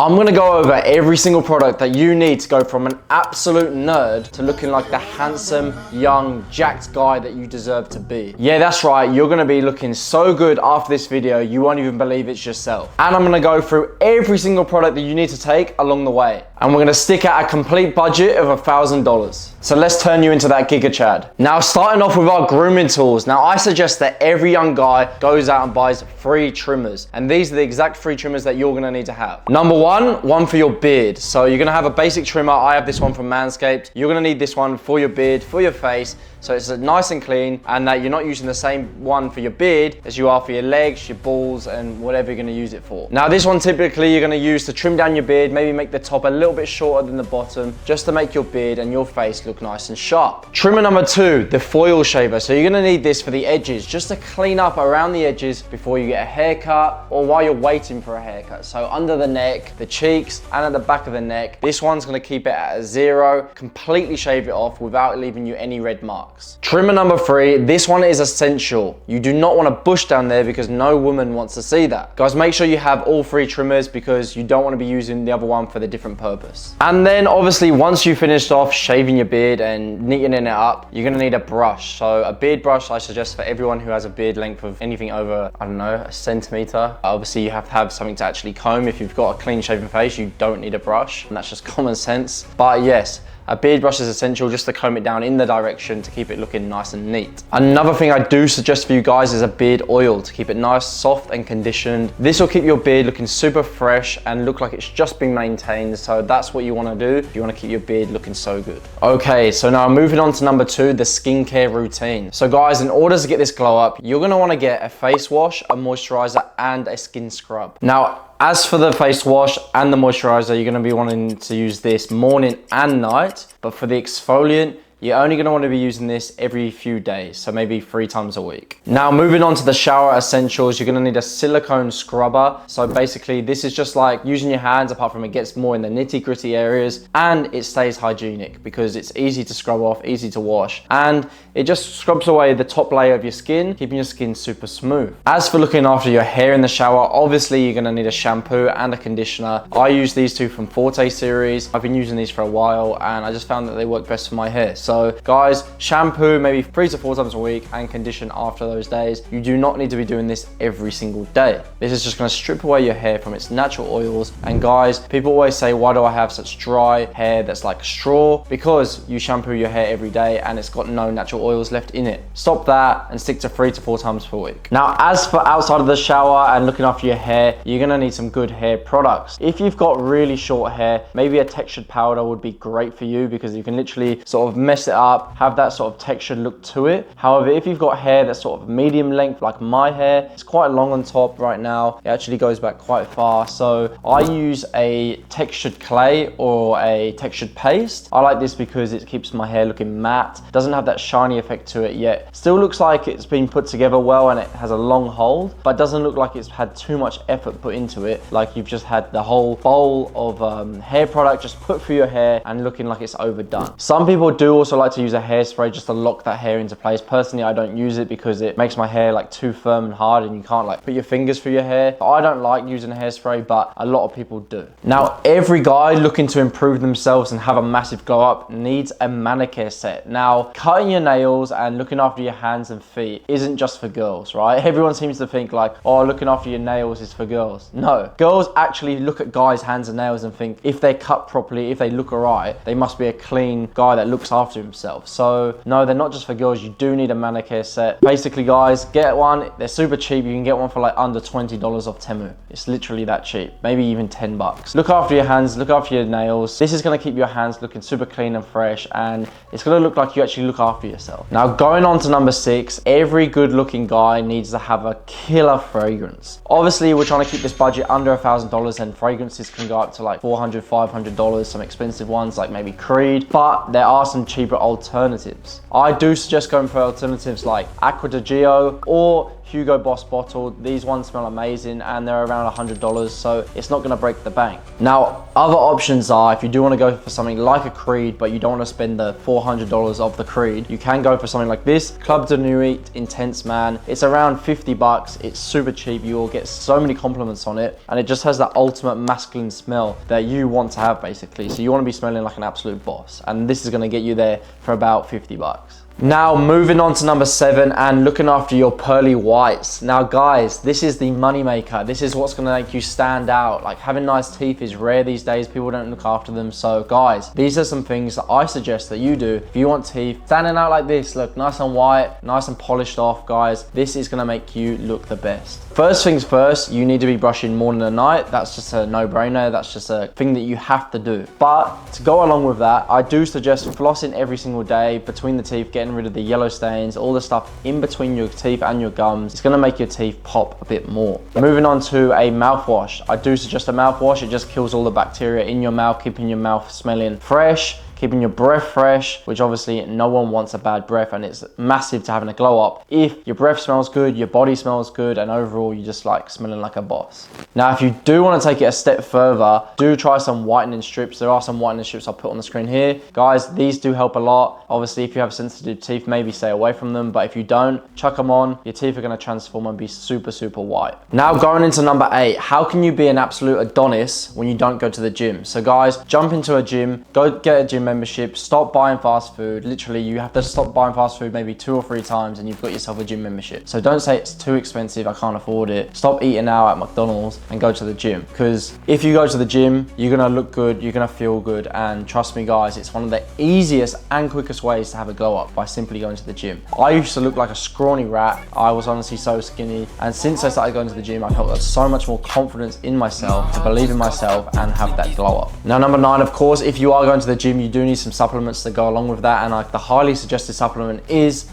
I'm gonna go over every single product that you need to go from an absolute nerd to looking like the handsome, young, jacked guy that you deserve to be. Yeah, that's right, you're gonna be looking so good after this video, you won't even believe it's yourself. And I'm gonna go through every single product that you need to take along the way. And we're gonna stick at a complete budget of $1,000. So let's turn you into that Giga Chad. Now, starting off with our grooming tools. Now, I suggest that every young guy goes out and buys 3 trimmers. And these are the exact 3 trimmers that you're gonna need to have. Number one for your beard. So you're gonna have a basic trimmer. I have this one from Manscaped. You're gonna need this one for your beard, for your face, so it's nice and clean, and that you're not using the same one for your beard as you are for your legs, your balls, and whatever you're gonna use it for. Now, this one typically you're gonna use to trim down your beard, maybe make the top a little bit shorter than the bottom, just to make your beard and your face look nice and sharp. Trimmer number 2, the foil shaver. So you're gonna need this for the edges, just to clean up around the edges before you get a haircut or while you're waiting for a haircut. So under the neck, the cheeks, and at the back of the neck. This one's gonna keep it at a 0, completely shave it off without leaving you any red marks. Trimmer number 3, this one is essential. You do not want a bush down there because no woman wants to see that. Guys, make sure you have all 3 trimmers because you don't want to be using the other one for the different purpose. And then obviously once you finished off shaving your beard and neatening it up, you're gonna need a brush. So a beard brush I suggest for everyone who has a beard length of anything over, I don't know, a centimeter. Obviously you have to have something to actually comb. If you've got a clean shaven face, you don't need a brush, and that's just common sense. But yes, a beard brush is essential just to comb it down in the direction to keep it looking nice and neat. Another thing I do suggest for you guys is a beard oil to keep it nice, soft and conditioned. This will keep your beard looking super fresh and look like it's just been maintained. So that's what you want to do. You want to keep your beard looking so good. Okay, so now moving on to number 2, the skincare routine. So guys, in order to get this glow up, you're going to want to get a face wash, a moisturizer and a skin scrub. Now, as for the face wash and the moisturizer, you're gonna be wanting to use this morning and night, but for the exfoliant, you're only gonna want to be using this every few days, so maybe 3 times a week. Now, moving on to the shower essentials, you're gonna need a silicone scrubber. So basically, this is just like using your hands, apart from it gets more in the nitty-gritty areas, and it stays hygienic because it's easy to scrub off, easy to wash, and it just scrubs away the top layer of your skin, keeping your skin super smooth. As for looking after your hair in the shower, obviously you're gonna need a shampoo and a conditioner. I use these 2 from Forte series. I've been using these for a while, and I just found that they work best for my hair. So guys, shampoo maybe 3 to 4 times a week and condition after those days. You do not need to be doing this every single day. This is just gonna strip away your hair from its natural oils. And guys, people always say, why do I have such dry hair that's like straw? Because you shampoo your hair every day and it's got no natural oils left in it. Stop that and stick to 3 to 4 times per week. Now, as for outside of the shower and looking after your hair, you're gonna need some good hair products. If you've got really short hair, maybe a textured powder would be great for you because you can literally sort of mess it up, have that sort of textured look to it. However, if you've got hair that's sort of medium length like my hair, it's quite long on top right now, it actually goes back quite far, so I use a textured clay or a textured paste. I like this because it keeps my hair looking matte, doesn't have that shiny effect to it yet, still looks like it's been put together well and it has a long hold, but doesn't look like it's had too much effort put into it, like you've just had the whole bowl of hair product just put through your hair and looking like it's overdone. Some people do also like to use a hairspray just to lock that hair into place. Personally, I don't use it because it makes my hair like too firm and hard and you can't like put your fingers through your hair. I don't like using a hairspray, but a lot of people do. Now, every guy looking to improve themselves and have a massive glow up needs a manicure set. Now, cutting your nails and looking after your hands and feet isn't just for girls, right? Everyone seems to think like, oh, looking after your nails is for girls. No, girls actually look at guys' hands and nails and think if they're cut properly, if they look alright, they must be a clean guy that looks after himself. So no, they're not just for girls. You do need a manicure set. Basically, guys, get one. They're super cheap. You can get one for like under $20 off Temu. It's literally that cheap, maybe even 10 bucks. Look after your hands, look after your nails. This is gonna keep your hands looking super clean and fresh, and it's gonna look like you actually look after yourself. Now, going on to number 6, every good looking guy needs to have a killer fragrance. Obviously, we're trying to keep this budget under $1,000, and fragrances can go up to like $400, $500, some expensive ones like maybe Creed, but there are some cheaper alternatives. I do suggest going for alternatives like Acqua di Gio or Hugo Boss bottle. These ones smell amazing and they're around $100, so it's not gonna break the bank. Now, other options are, if you do wanna go for something like a Creed, but you don't wanna spend the $400 of the Creed, you can go for something like this, Club de Nuit Intense Man. It's around 50 bucks. It's super cheap. You will get so many compliments on it, and it just has that ultimate masculine smell that you want to have, basically. So you wanna be smelling like an absolute boss, and this is gonna get you there for about 50 bucks. Now, moving on to number 7 and looking after your pearly whites. Now guys, this is the money maker. This is what's gonna make you stand out. Like, having nice teeth is rare these days. People don't look after them. So guys, these are some things that I suggest that you do. If you want teeth standing out like this, look nice and white, nice and polished off, guys, this is gonna make you look the best. First things first, you need to be brushing morning and night. That's just a no-brainer. That's just a thing that you have to do. But to go along with that, I do suggest flossing every single day between the teeth, getting rid of the yellow stains, all the stuff in between your teeth and your gums. It's gonna make your teeth pop a bit more. Moving on to a mouthwash. I do suggest a mouthwash. It just kills all the bacteria in your mouth, keeping your mouth smelling fresh, keeping your breath fresh, which obviously no one wants a bad breath, and it's massive to having a glow up. If your breath smells good, your body smells good, and overall you just like smelling like a boss. Now, if you do want to take it a step further, do try some whitening strips. There are some whitening strips I'll put on the screen here. Guys, these do help a lot. Obviously, if you have sensitive teeth, maybe stay away from them, but if you don't, chuck them on. Your teeth are going to transform and be super, super white. Now, going into number 8, how can you be an absolute Adonis when you don't go to the gym? So guys, jump into a gym, go get a gym membership, stop buying fast food. Literally, you have to stop buying fast food maybe 2 or 3 times and you've got yourself a gym membership. So don't say it's too expensive, I can't afford it. Stop eating out at McDonald's and go to the gym, because if you go to the gym, you're gonna look good, you're gonna feel good, and trust me guys, it's one of the easiest and quickest ways to have a glow up, by simply going to the gym. I used to look like a scrawny rat. I was honestly so skinny, and since I started going to the gym, I felt so much more confidence in myself, to believe in myself and have that glow up. Now, number 9, of course, if you are going to the gym, you do need some supplements to go along with that, and like the highly suggested supplement is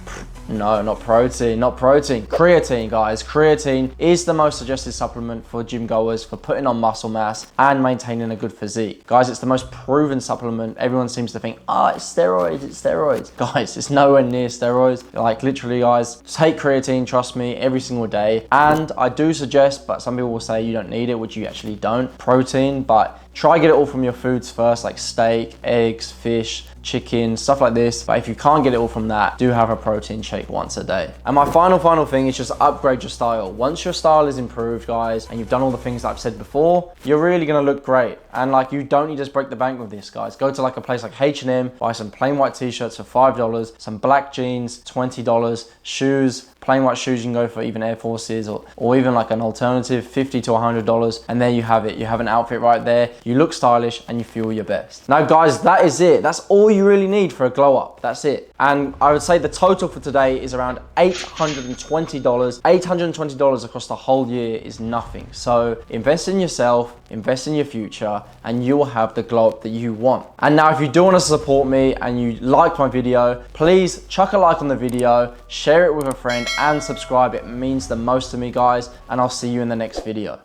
no, not protein, not protein. Creatine, guys. Creatine is the most suggested supplement for gym goers, for putting on muscle mass and maintaining a good physique. Guys, it's the most proven supplement. Everyone seems to think, it's steroids, it's steroids. Guys, it's nowhere near steroids. Like, literally, guys, take creatine, trust me, every single day. And I do suggest, but some people will say you don't need it, which you actually don't, protein, but try get it all from your foods first, like steak, eggs, fish, chicken, stuff like this. But if you can't get it all from that, do have a protein shake once a day. And my final thing is just upgrade your style. Once your style is improved, guys, and you've done all the things that I've said before, you're really gonna look great. And like, you don't need to just break the bank with this, guys. Go to like a place like H&M, buy some plain white t-shirts for $5, some black jeans, $20, shoes, plain white shoes, you can go for even Air Forces or even like an alternative, $50 to $100, and there you have it. You have an outfit right there, you look stylish and you feel your best. Now guys, that is it. That's all you really need for a glow up. That's it. And I would say the total for today is around $820. $820 across the whole year is nothing. So invest in yourself, invest in your future, and you will have the glow up that you want. And now, if you do want to support me and you like my video, please chuck a like on the video, share it with a friend, and subscribe. It means the most to me, guys, and I'll see you in the next video.